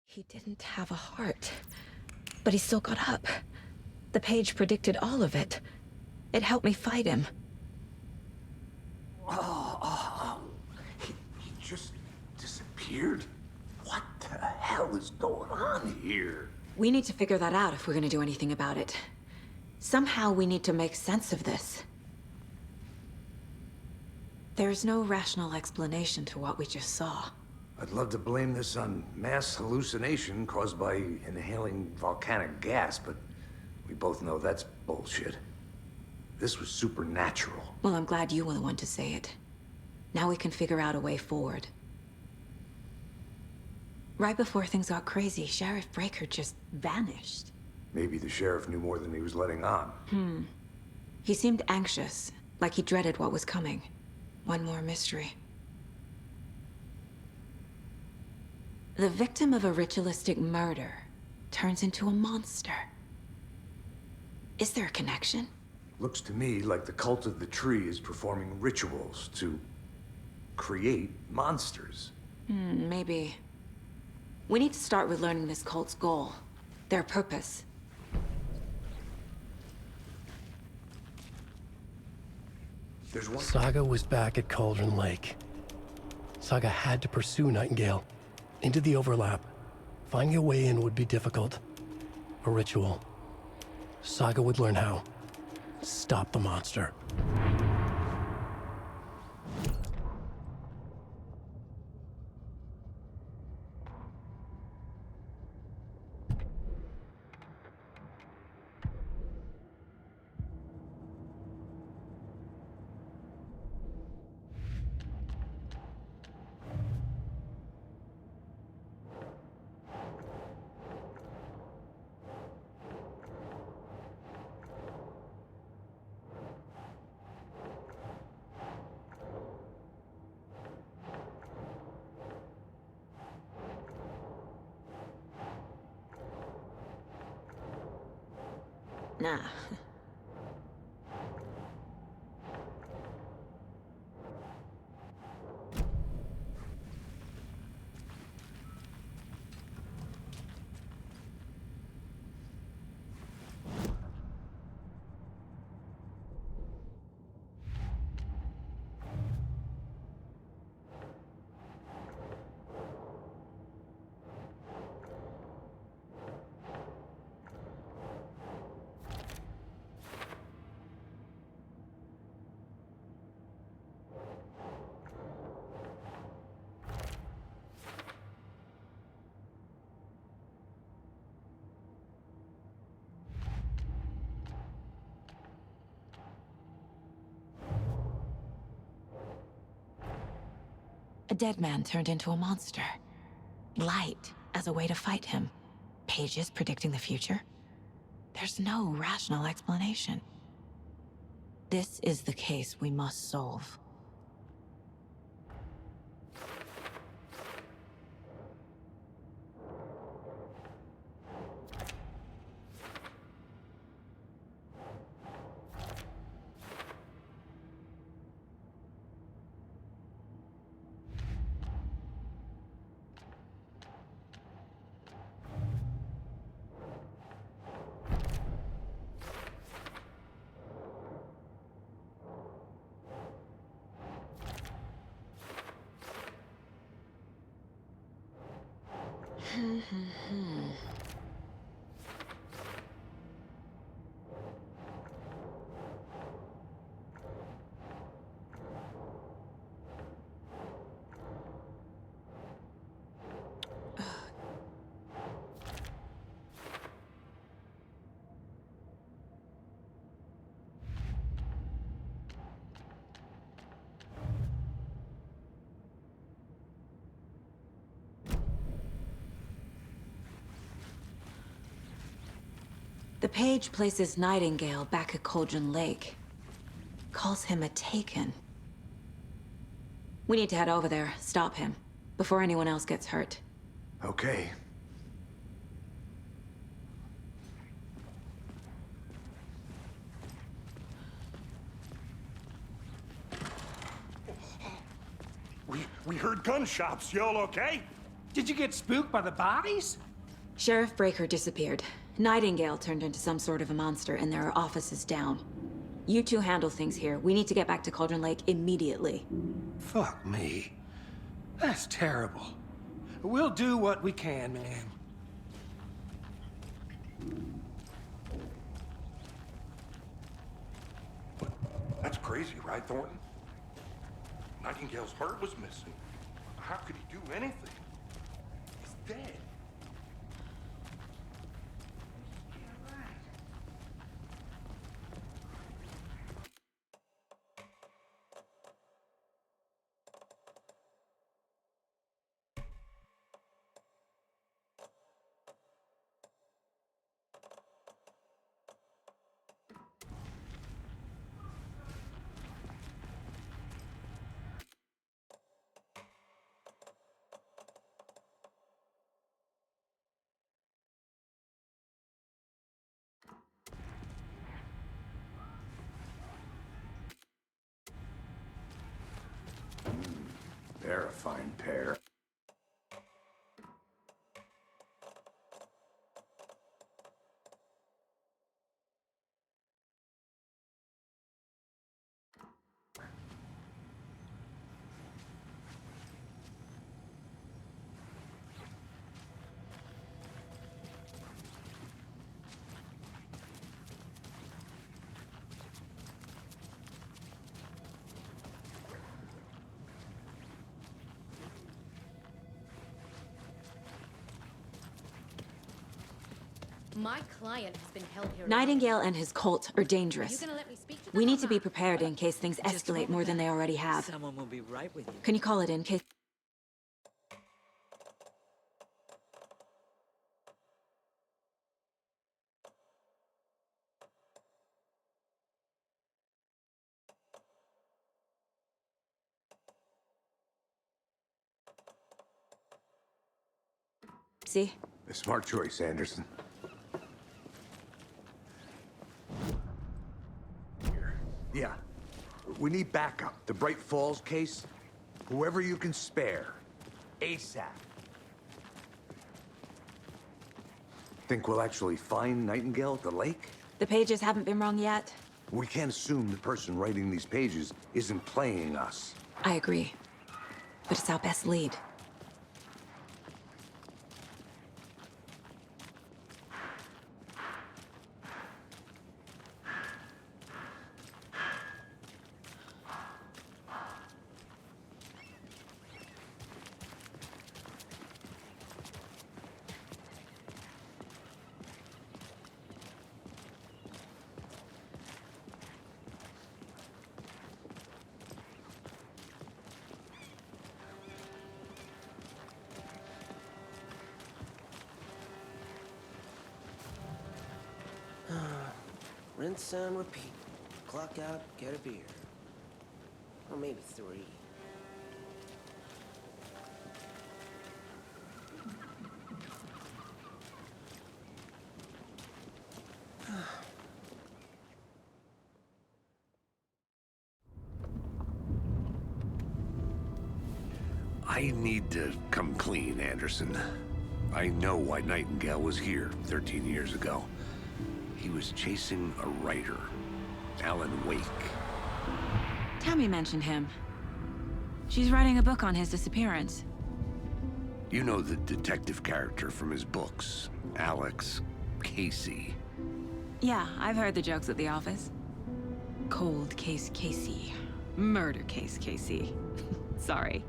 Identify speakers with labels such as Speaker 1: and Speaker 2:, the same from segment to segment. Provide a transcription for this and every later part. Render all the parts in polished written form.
Speaker 1: He didn't have a heart, but he still got up. The page predicted all of it. It helped me fight him.
Speaker 2: He just disappeared? What the hell is going on here?
Speaker 1: We need to figure that out if we're gonna do anything about it. Somehow we need to make sense of this. There's no rational explanation to what we just saw.
Speaker 2: I'd love to blame this on mass hallucination caused by inhaling volcanic gas, but we both know that's bullshit. This was supernatural.
Speaker 1: Well, I'm glad you were the one to say it. Now we can figure out a way forward. Right before things got crazy, Sheriff Breaker just vanished.
Speaker 2: Maybe the sheriff knew more than he was letting on.
Speaker 1: He seemed anxious, like he dreaded what was coming. One more mystery. The victim of a ritualistic murder turns into a monster. Is there a connection?
Speaker 2: Looks to me like the cult of the tree is performing rituals to create monsters.
Speaker 1: Maybe. We need to start with learning this cult's goal, their purpose.
Speaker 2: There's one.
Speaker 3: Saga was back at Cauldron Lake. Saga had to pursue Nightingale into the overlap. Finding a way in would be difficult. A ritual. Saga would learn how. Stop the monster.
Speaker 1: Nah. A dead man turned into a monster. Light as a way to fight him. Pages predicting the future. There's no rational explanation. This is the case we must solve. The page places Nightingale back at Cauldron Lake. Calls him a Taken. We need to head over there, stop him, before anyone else gets hurt.
Speaker 2: Okay.
Speaker 4: We heard gunshots. Y'all okay? Did you get spooked by the bodies?
Speaker 1: Sheriff Breaker disappeared. Nightingale turned into some sort of a monster, and there are offices down. You two handle things here. We need to get back to Cauldron Lake immediately.
Speaker 4: Fuck me. That's terrible. We'll do what we can, man.
Speaker 5: That's crazy, right, Thornton? Nightingale's heart was missing. How could he do anything? He's dead.
Speaker 2: They're a fine pair.
Speaker 6: My client has been held here.
Speaker 1: Nightingale and his cult are dangerous.
Speaker 6: You gonna let me speak to
Speaker 1: We need to be
Speaker 6: Tomahawk?
Speaker 1: prepared in case things escalate more than they already have.
Speaker 7: Someone will be right with you.
Speaker 1: Can you call it in case... See?
Speaker 2: A smart choice, Anderson. Here. Yeah. We need backup. The Bright Falls case. Whoever you can spare. ASAP. Think we'll actually find Nightingale at the lake?
Speaker 1: The pages haven't been wrong yet.
Speaker 2: We can't assume the person writing these pages isn't playing us.
Speaker 1: I agree. But it's our best lead.
Speaker 8: Rinse and repeat. Clock out, get a beer. Or maybe 3.
Speaker 9: I need to come clean, Anderson. I know why Nightingale was here 13 years ago. He was chasing a writer, Alan Wake.
Speaker 1: Tammy mentioned him. She's writing a book on his disappearance.
Speaker 9: You know the detective character from his books, Alex Casey.
Speaker 1: Yeah, I've heard the jokes at the office. Cold case Casey. Murder case Casey. Sorry.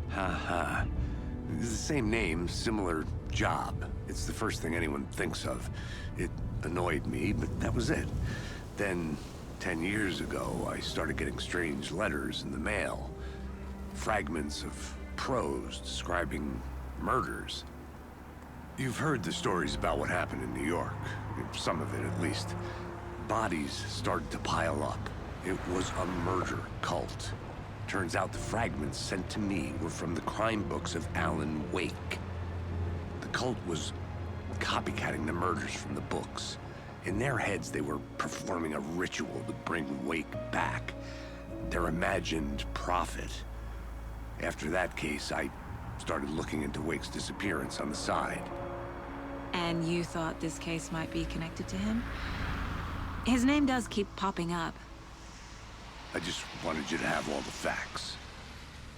Speaker 9: Ha. It's the same name, similar job. It's the first thing anyone thinks of. It annoyed me, but that was it. Then, 10 years ago, I started getting strange letters in the mail. Fragments of prose describing murders. You've heard the stories about what happened in New York. Some of it, at least. Bodies started to pile up. It was a murder cult. Turns out the fragments sent to me were from the crime books of Alan Wake. The cult was copycatting the murders from the books. In their heads, they were performing a ritual to bring Wake back. Their imagined prophet. After that case, I Started looking into Wake's disappearance on the side.
Speaker 1: And you thought this case might be connected to him? His name does keep popping up.
Speaker 9: I just wanted you to have all the facts.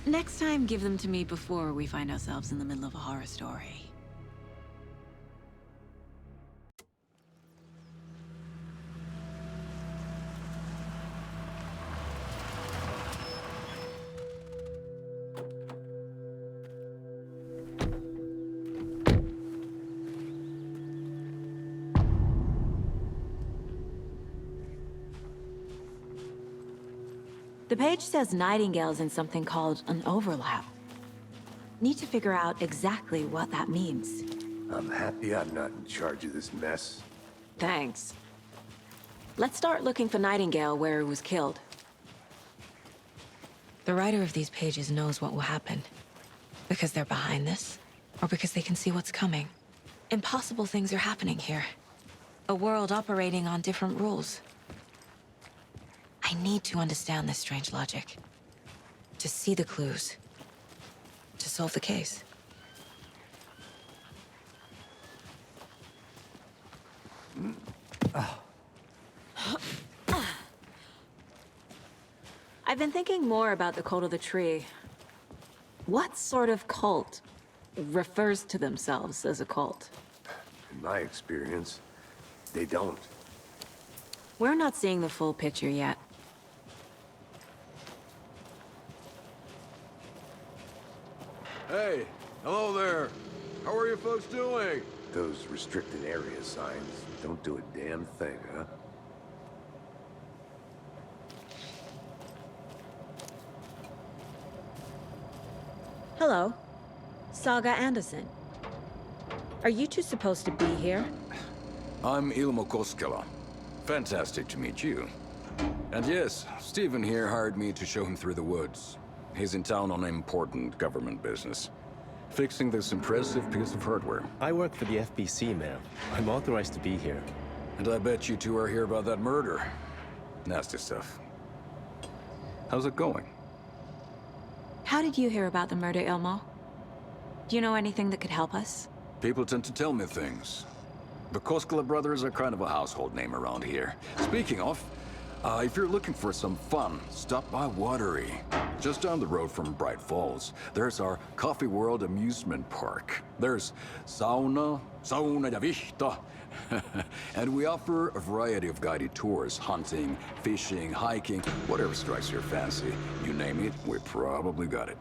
Speaker 1: Next time, give them to me before we find ourselves in the middle of a horror story. The page says Nightingale's in something called an overlap. Need to figure out exactly what that means.
Speaker 2: I'm happy I'm not in charge of this mess.
Speaker 1: Thanks. Let's start looking for Nightingale where he was killed. The writer of these pages knows what will happen. Because they're behind this, or because they can see what's coming. Impossible things are happening here. A world operating on different rules. I need to understand this strange logic. To see the clues. To solve the case. I've been thinking more about the cult of the tree. What sort of cult refers to themselves as a cult?
Speaker 2: In my experience, they don't.
Speaker 1: We're not seeing the full picture yet.
Speaker 7: Hey, hello there. How are you folks doing?
Speaker 2: Those restricted area signs don't do a damn thing, huh?
Speaker 1: Hello. Saga Anderson. Are you two supposed to be here?
Speaker 7: I'm Ilmo Koskela. Fantastic to meet you. And yes, Stephen here hired me to show him through the woods. He's in town on important government business. Fixing this impressive piece of hardware.
Speaker 10: I work for the FBC, ma'am. I'm authorized to be here.
Speaker 7: And I bet you two are here about that murder. Nasty stuff. How's it going?
Speaker 1: How did you hear about the murder, Ilmo? Do you know anything that could help us?
Speaker 7: People tend to tell me things. The Koskela brothers are kind of a household name around here. Speaking of, if you're looking for some fun, stop by Watery. Just down the road from Bright Falls, there's our Coffee World amusement park. There's sauna ja vihta. And we offer a variety of guided tours, hunting, fishing, hiking, whatever strikes your fancy. You name it, we probably got it.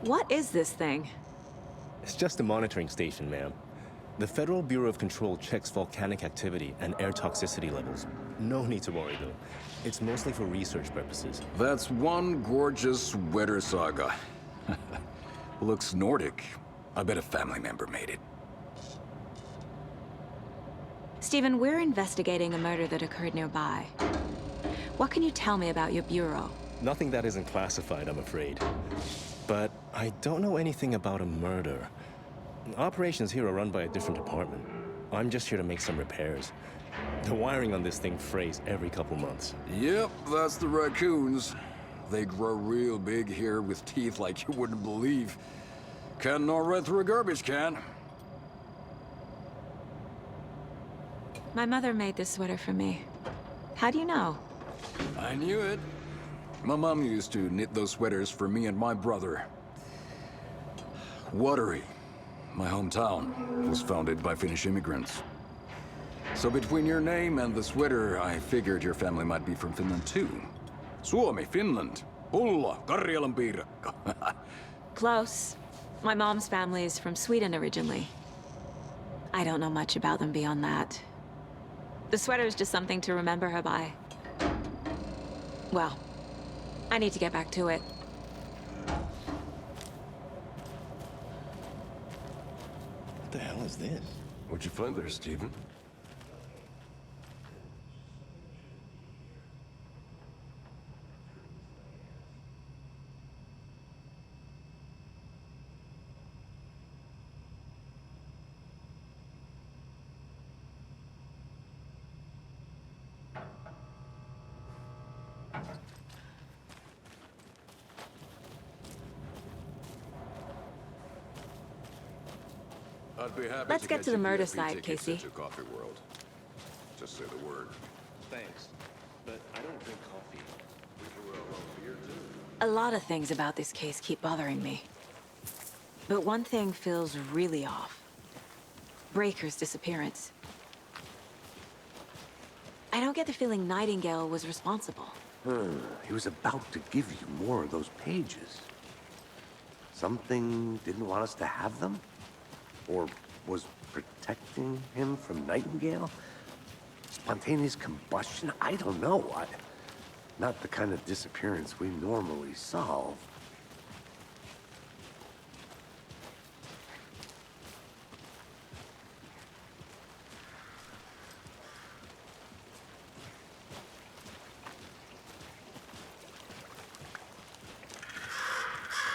Speaker 1: What is this thing?
Speaker 10: It's just a monitoring station, ma'am. The Federal Bureau of Control checks volcanic activity and air toxicity levels. No need to worry, though. It's mostly for research purposes.
Speaker 7: That's one gorgeous weather saga. Looks Nordic. I bet a family member made it.
Speaker 1: Stephen, we're investigating a murder that occurred nearby. What can you tell me about your bureau?
Speaker 10: Nothing that isn't classified, I'm afraid. But I don't know anything about a murder. Operations here are run by a different department. I'm just here to make some repairs. The wiring on this thing frays every couple months.
Speaker 7: Yep, that's the raccoons. They grow real big here with teeth like you wouldn't believe. Can't gnaw right through a garbage can.
Speaker 1: My mother made this sweater for me. How do you know?
Speaker 7: I knew it. My mom used to knit those sweaters for me and my brother. Watery, my hometown, was founded by Finnish immigrants. So between your name and the sweater, I figured your family might be from Finland too. Suomi, Finland. Pulla, Karjalan piirakka.
Speaker 1: Close. My mom's family is from Sweden originally. I don't know much about them beyond that. The sweater is just something to remember her by. Well, I need to get back to it.
Speaker 10: What the hell is this?
Speaker 5: What'd you find there, Stephen?
Speaker 7: I'd be happy
Speaker 1: Let's
Speaker 7: to
Speaker 1: get to the
Speaker 7: you
Speaker 1: murder
Speaker 7: VIP
Speaker 1: side,
Speaker 7: tickets
Speaker 1: Casey.
Speaker 7: into Coffee World. Just say the word.
Speaker 10: Thanks, but I don't drink coffee.
Speaker 7: We can roll over here too.
Speaker 1: A lot of things about this case keep bothering me. But one thing feels really off. Breaker's disappearance. I don't get the feeling Nightingale was responsible.
Speaker 9: He was about to give you more of those pages. Something didn't want us to have them? Or was protecting him from Nightingale? Spontaneous combustion? I don't know. Not the kind of disappearance we normally solve.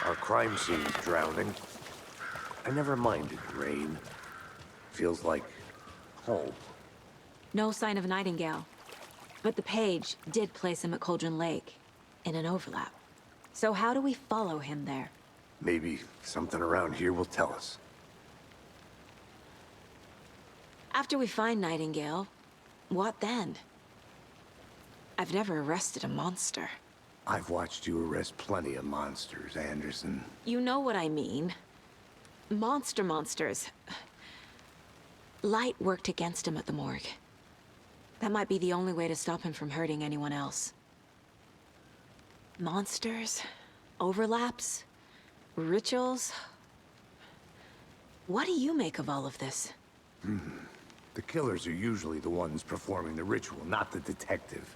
Speaker 9: Our crime scene's drowning. I never minded rain. Feels like home.
Speaker 1: No sign of Nightingale. But the page did place him at Cauldron Lake, in an overlap. So how do we follow him there?
Speaker 9: Maybe something around here will tell us.
Speaker 1: After we find Nightingale, what then? I've never arrested a monster.
Speaker 9: I've watched you arrest plenty of monsters, Anderson.
Speaker 1: You know what I mean. Monsters. Light worked against him at the morgue. That might be the only way to stop him from hurting anyone else. Monsters? Overlaps? Rituals? What do you make of all of this?
Speaker 2: The killers are usually the ones performing the ritual, not the detective.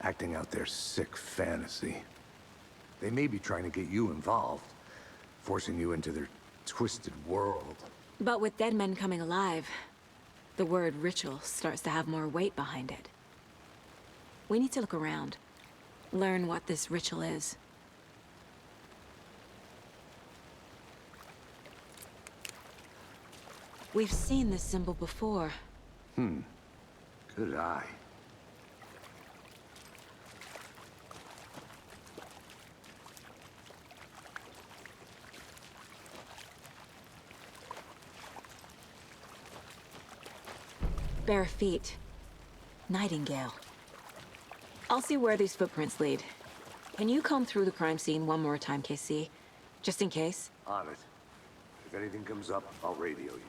Speaker 2: Acting out their sick fantasy. They may be trying to get you involved, forcing you into their twisted world.
Speaker 1: But with dead men coming alive, the word ritual starts to have more weight behind it. We need to look around, learn what this ritual is. We've seen this symbol before.
Speaker 2: Good eye.
Speaker 1: Bare feet. Nightingale. I'll see where these footprints lead. Can you comb through the crime scene one more time, KC? Just in case?
Speaker 2: On it. If anything comes up, I'll radio you.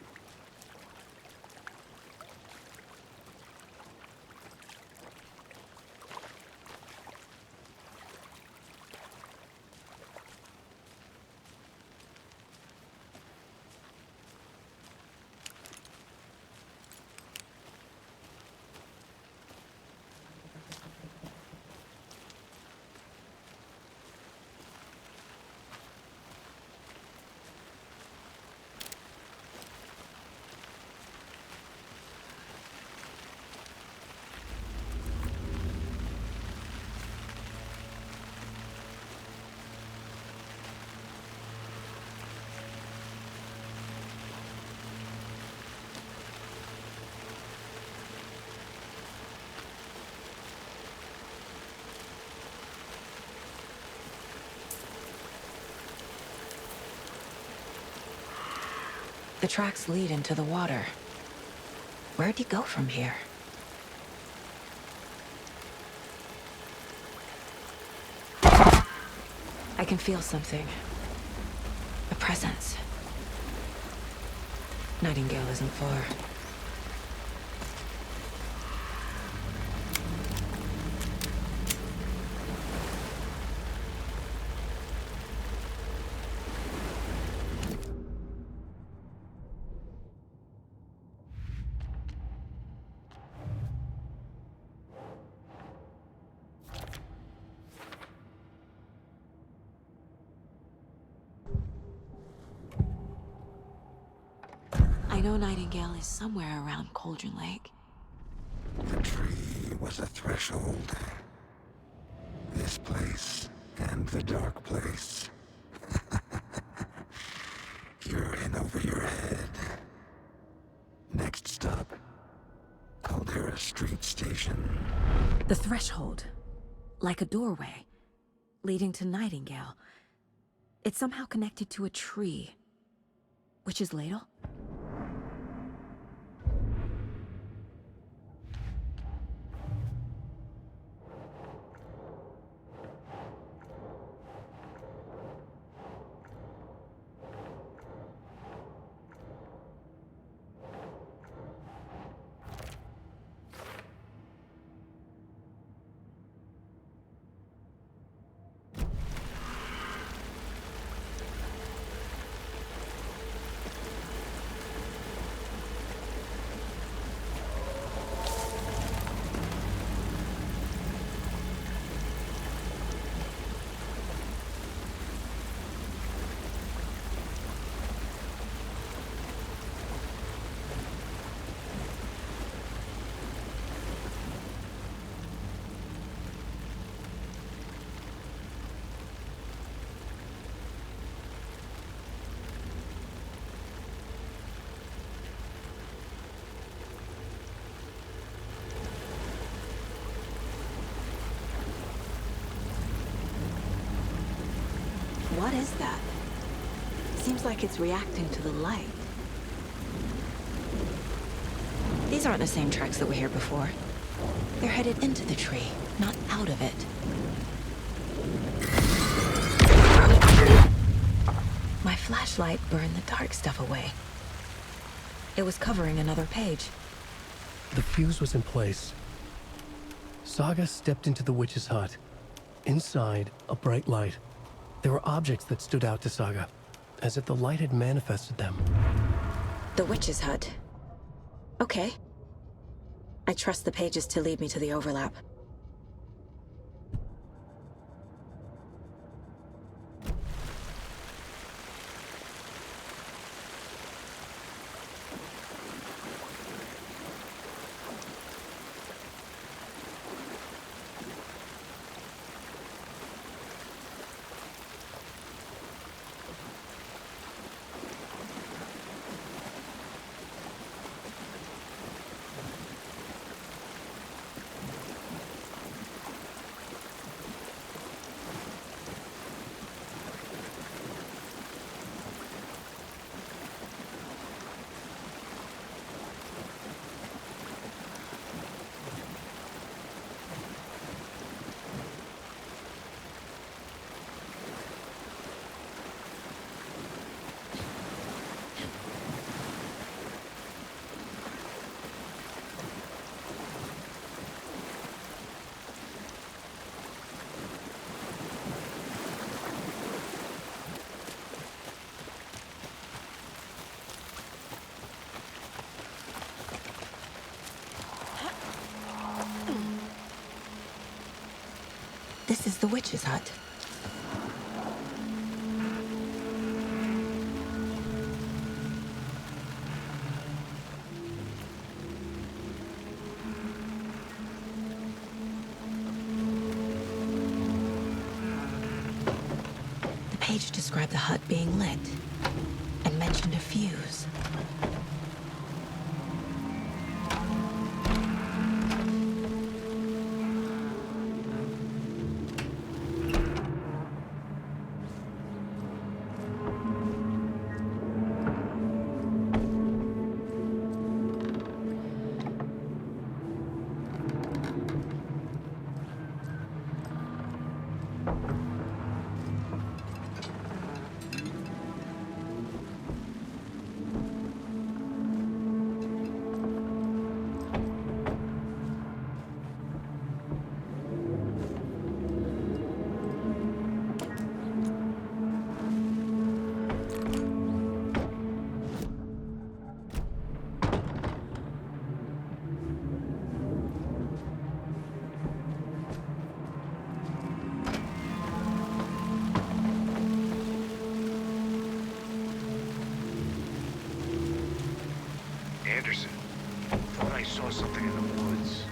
Speaker 1: The tracks lead into the water. Where'd he go from here? I can feel something. A presence. Nightingale isn't far. I know Nightingale is somewhere around Cauldron Lake.
Speaker 5: The tree was a threshold. This place and the dark place. You're in over your head. Next stop, Caldera Street Station.
Speaker 1: The threshold. Like a doorway. Leading to Nightingale. It's somehow connected to a tree. Witch's Ladle? What is that? Seems like it's reacting to the light. These aren't the same tracks that were here before. They're headed into the tree, not out of it. My flashlight burned the dark stuff away. It was covering another page.
Speaker 3: The fuse was in place. Saga stepped into the witch's hut. Inside, a bright light. There were objects that stood out to Saga, as if the light had manifested them.
Speaker 1: The witch's hut. Okay. I trust the pages to lead me to the overlap. This is the witch's hut. The page described the hut being lit and mentioned a fuse.
Speaker 9: Anderson, thought I saw something in the woods.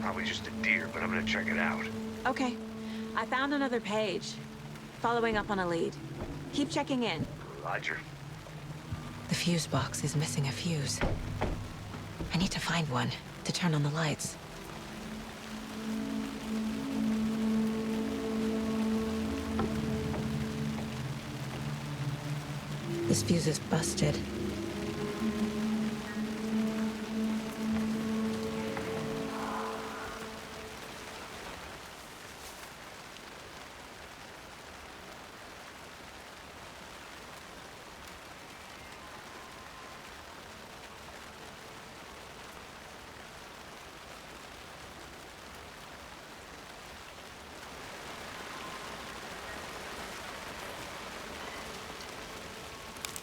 Speaker 9: Probably just a deer, but I'm gonna check it out.
Speaker 1: Okay. I found another page. Following up on a lead. Keep checking in.
Speaker 9: Roger.
Speaker 1: The fuse box is missing a fuse. I need to find one to turn on the lights. This fuse is busted.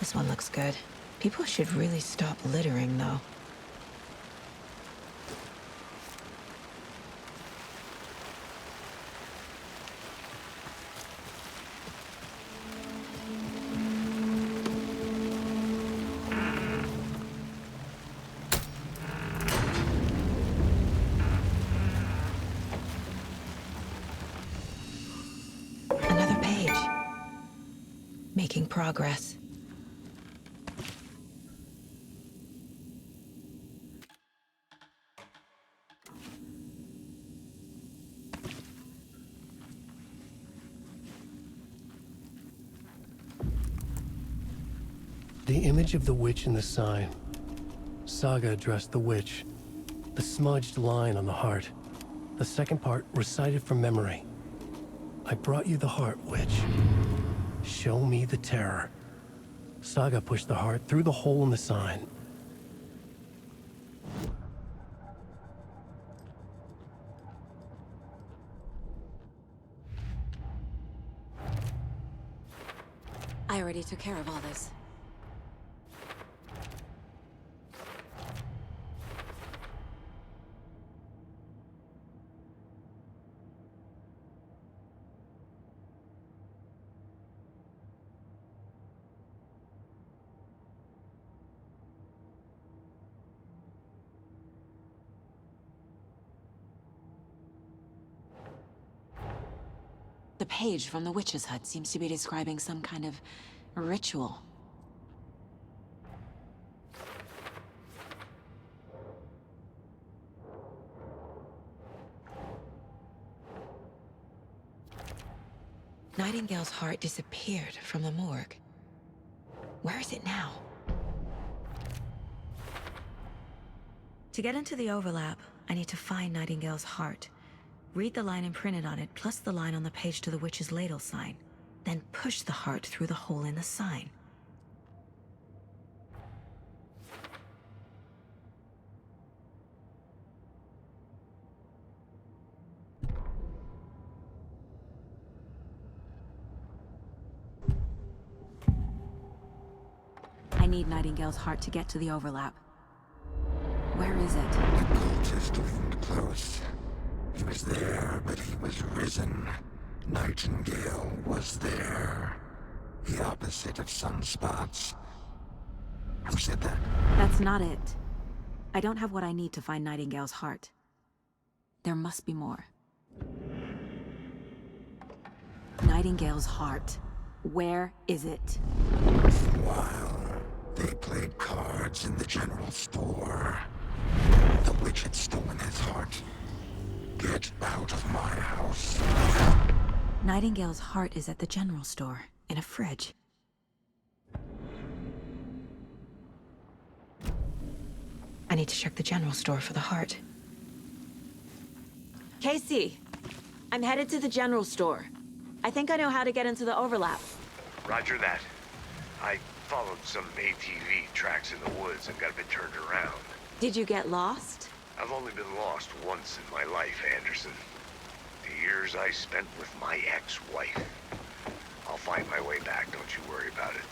Speaker 1: This one looks good. People should really stop littering, though. Another page. Making progress.
Speaker 3: The image of the witch in the sign. Saga addressed the witch. The smudged line on the heart. The second part recited from memory. I brought you the heart, witch. Show me the terror. Saga pushed the heart through the hole in the sign.
Speaker 1: I already took care of all this. The page from the witch's hut seems to be describing some kind of ritual. Nightingale's heart disappeared from the morgue. Where is it now? To get into the overlap, I need to find Nightingale's heart. Read the line imprinted on it, plus the line on the page to the witch's ladle sign. Then push the heart through the hole in the sign. I need Nightingale's heart to get to the overlap. Where is it?
Speaker 11: The cultist wasn't close. He was there, but he was risen. Nightingale was there. The opposite of sunspots. Who said that?
Speaker 1: That's not it. I don't have what I need to find Nightingale's heart. There must be more. Nightingale's heart. Where is it?
Speaker 11: While they played cards in the general store, the witch had stolen his heart. Get out of my house.
Speaker 1: Nightingale's heart is at the general store, in a fridge. I need to check the general store for the heart. Casey, I'm headed to the general store. I think I know how to get into the overlap.
Speaker 9: Roger that. I followed some ATV tracks in the woods and got a bit turned around.
Speaker 1: Did you get lost?
Speaker 9: I've only been lost once in my life, Anderson. The years I spent with my ex-wife. I'll find my way back, don't you worry about it.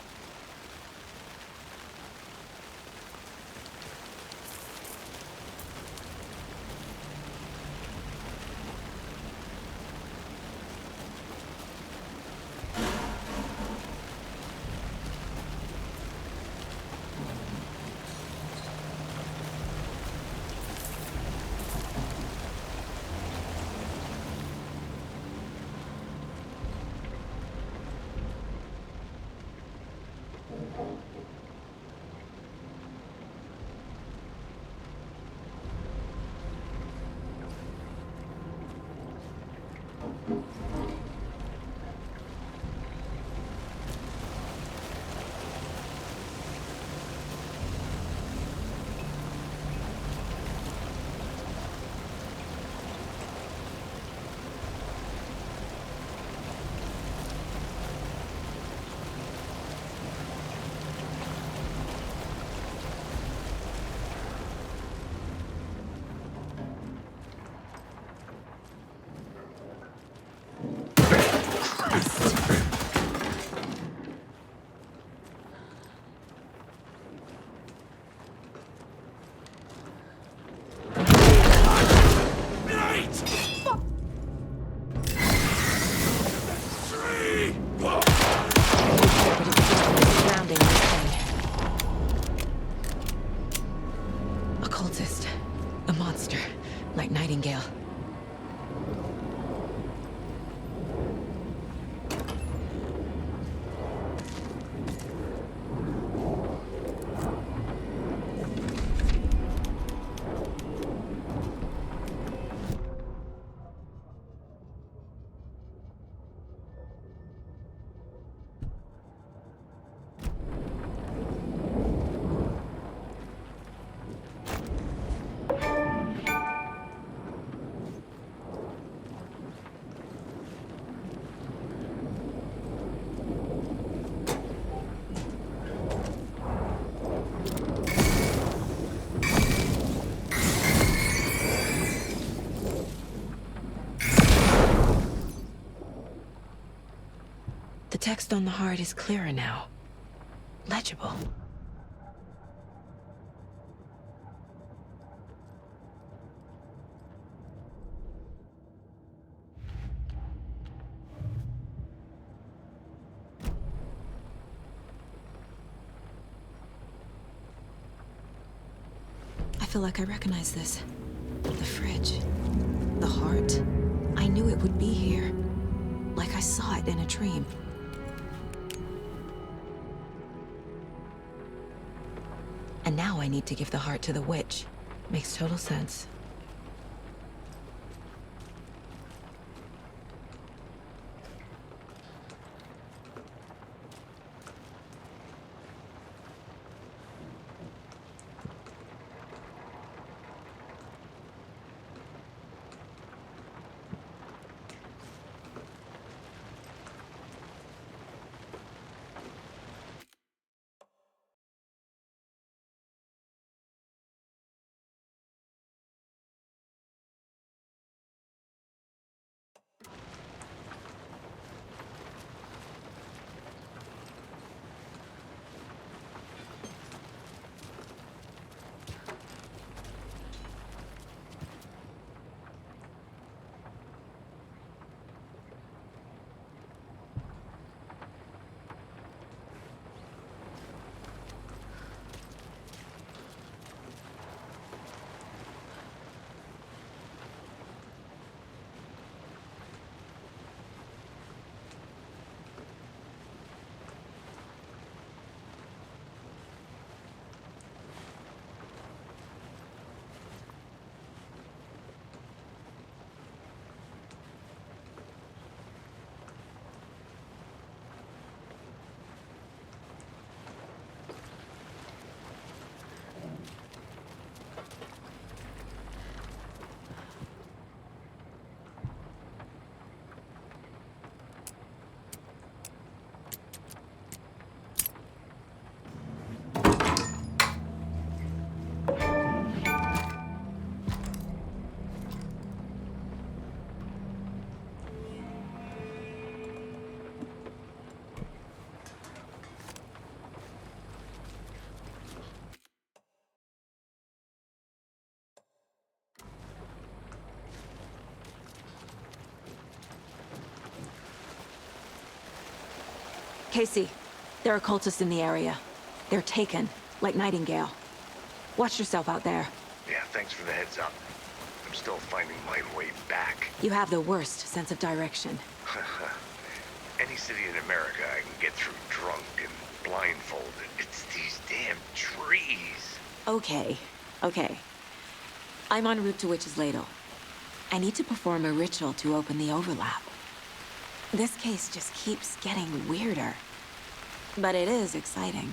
Speaker 1: Nightingale. text on the heart is clearer now. Legible. I feel like I recognize this. The fridge. The heart. I knew it would be here. Like I saw it in a dream. And now I need to give the heart to the witch. Makes total sense. Casey, there are cultists in the area. They're taken, like Nightingale. Watch yourself out there.
Speaker 9: Yeah, thanks for the heads up. I'm still finding my way back.
Speaker 1: You have the worst sense of direction.
Speaker 9: Any city in America I can get through drunk and blindfolded. It's these damn trees.
Speaker 1: Okay. I'm en route to Witch's Ladle. I need to perform a ritual to open the overlap. This case just keeps getting weirder. But it is exciting.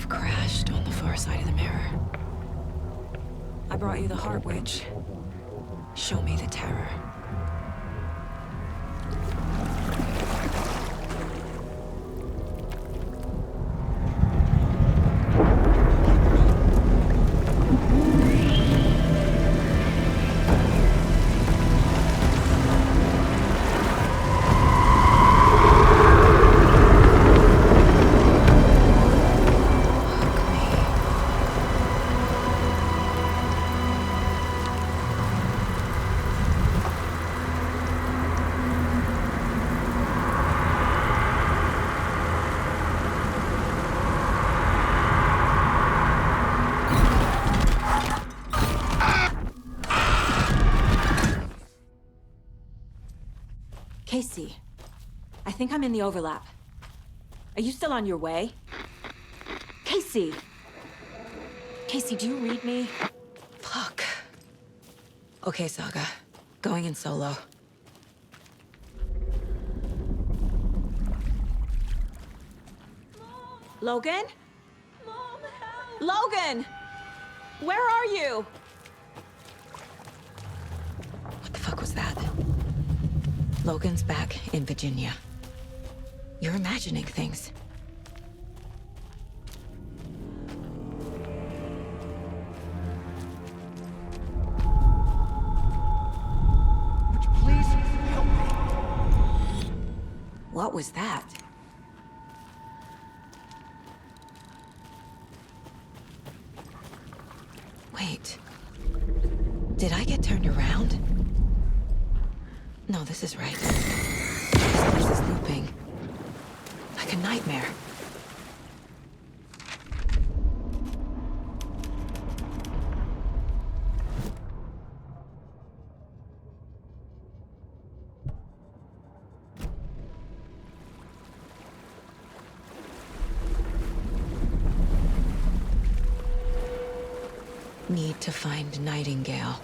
Speaker 1: You've crashed on the far side of the mirror. I brought you the Heart Witch. Show me the terror. Casey, I think I'm in the overlap. Are you still on your way? Casey! Casey, do you read me? Fuck. Okay, Saga. Going in solo. Logan? Mom, help! Logan! Where are you? What the fuck was that? Logan's back in Virginia. You're imagining things.
Speaker 4: Would you please help me?
Speaker 1: What was that? Wait. Did I get turned around? No, this is right. This place is looping. Like a nightmare. Need to find Nightingale.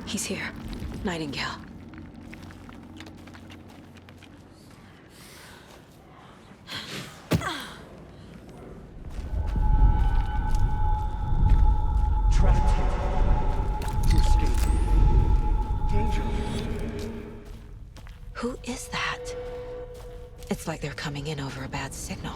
Speaker 1: He's here. Nightingale.
Speaker 4: Trapped here. To escape. Danger.
Speaker 1: Who is that? It's like they're coming in over a bad signal.